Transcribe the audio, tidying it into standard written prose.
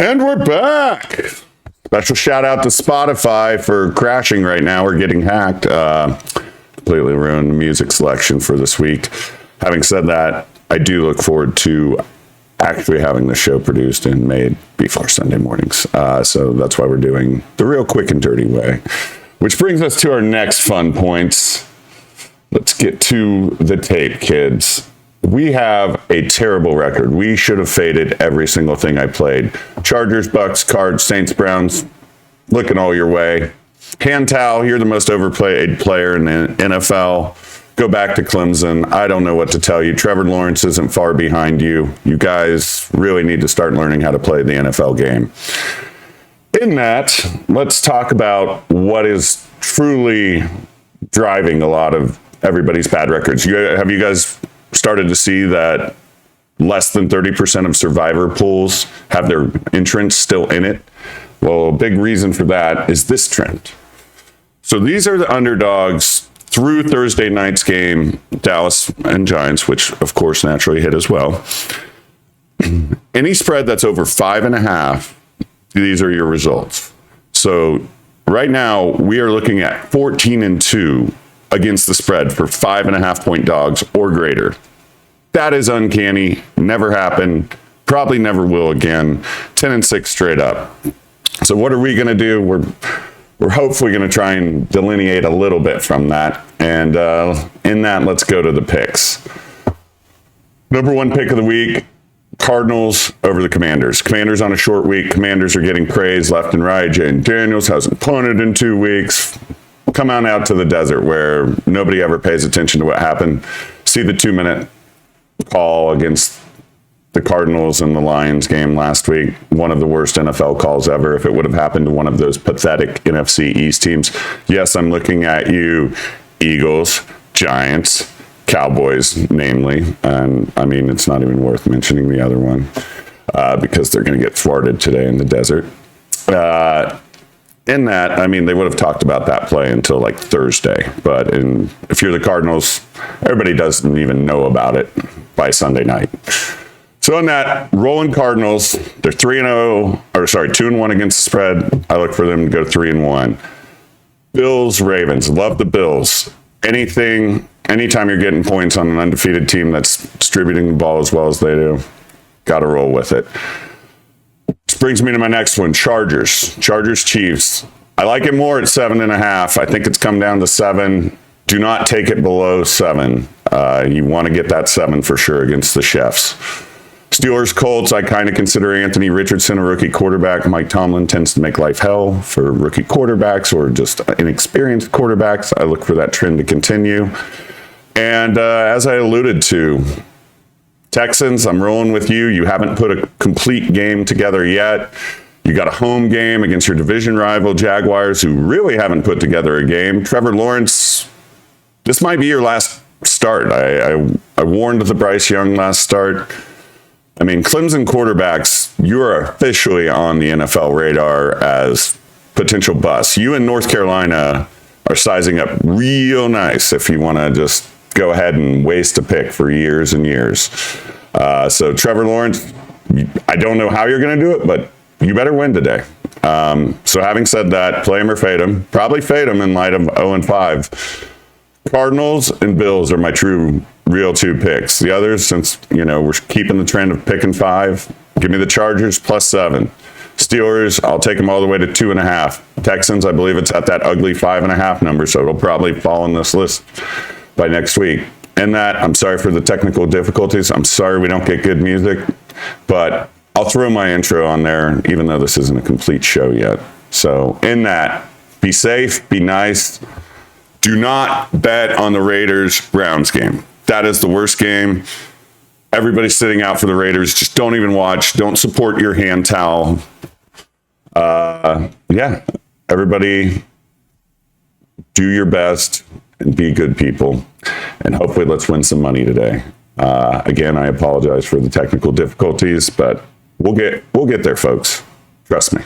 And we're back. Special shout out to Spotify for crashing right now. We're getting hacked. Completely ruined the music selection for this week. Having said that, I do look forward to actually having the show produced and made before Sunday mornings. So that's why we're doing the real quick and dirty way. Which brings us to our next fun points. Let's get to the tape, kids. We have a terrible record. We should have faded every single thing I played. Chargers, Bucks, Cards, Saints, Browns, looking all your way. Cantal, you're the most overplayed player in the NFL. Go back to Clemson. I don't know what to tell you. Trevor Lawrence isn't far behind you. You guys really need to start learning how to play the NFL game. In that, let's talk about what is truly driving a lot of everybody's bad records. Have you guys started to see that less than 30% of survivor pools have their entrants still in it? Well, a big reason for that is this trend. So these are the underdogs through Thursday night's game, Dallas and Giants, which of course naturally hit as well. Any spread that's over 5.5, these are your results. So right now we are looking at 14-2 against the spread for 5.5 point dogs or greater. That is uncanny. Never happened. Probably never will again. 10-6 straight up. So what are we going to do? We're hopefully going to try and delineate a little bit from that. And in that, let's go to the picks. Number one pick of the week, Cardinals over the Commanders. Commanders on a short week. Commanders are getting praised left and right. Jayden Daniels hasn't punted in 2 weeks. Come on out to the desert where nobody ever pays attention to what happened. See the 2-minute call against the Cardinals and the Lions game last week. One of the worst NFL calls ever. If it would have happened to one of those pathetic NFC East teams. Yes, I'm looking at you, Eagles, Giants, Cowboys, namely. And I mean, it's not even worth mentioning the other one because they're going to get thwarted today in the desert. In that, I mean, they would have talked about that play until like Thursday. But if you're the Cardinals, everybody doesn't even know about it by Sunday night. So in that, rolling Cardinals, they're 2-1 against the spread. I look for them to go 3-1. Bills, Ravens, love the Bills. Anytime you're getting points on an undefeated team that's distributing the ball as well as they do, got to roll with it. This brings me to my next one, Chargers, Chiefs. I like it more at 7.5. I think it's come down to 7. Do not take it below 7. You want to get that 7 for sure against the Chefs. Steelers, Colts, I kind of consider Anthony Richardson a rookie quarterback. Mike Tomlin tends to make life hell for rookie quarterbacks or just inexperienced quarterbacks. I look for that trend to continue. And as I alluded to, Texans, I'm rolling with you. You haven't put a complete game together yet. You got a home game against your division rival, Jaguars, who really haven't put together a game. Trevor Lawrence, this might be your last start. I warned the Bryce Young last start. I mean, Clemson quarterbacks, you're officially on the NFL radar as potential busts. You and North Carolina are sizing up real nice if you want to just go ahead and waste a pick for years and years. So Trevor Lawrence, I don't know how you're going to do it, but you better win today. So having said that, play him or fade him. Probably fade him in light of 0-5. Cardinals and Bills are my real 2 picks. The others, since, we're keeping the trend of picking 5, give me the Chargers plus 7. Steelers, I'll take them all the way to 2.5. Texans, I believe it's at that ugly 5.5 number, so it'll probably fall on this list by next week. And that, I'm sorry for the technical difficulties. I'm sorry we don't get good music, but I'll throw my intro on there, even though this isn't a complete show yet. So in that, be safe, be nice. Do not bet on the Raiders-Browns game. That is the worst game. Everybody's sitting out for the Raiders. Just don't even watch. Don't support your hand towel. Everybody do your best and be good people. And hopefully let's win some money today. Again, I apologize for the technical difficulties, but we'll get there, folks. Trust me.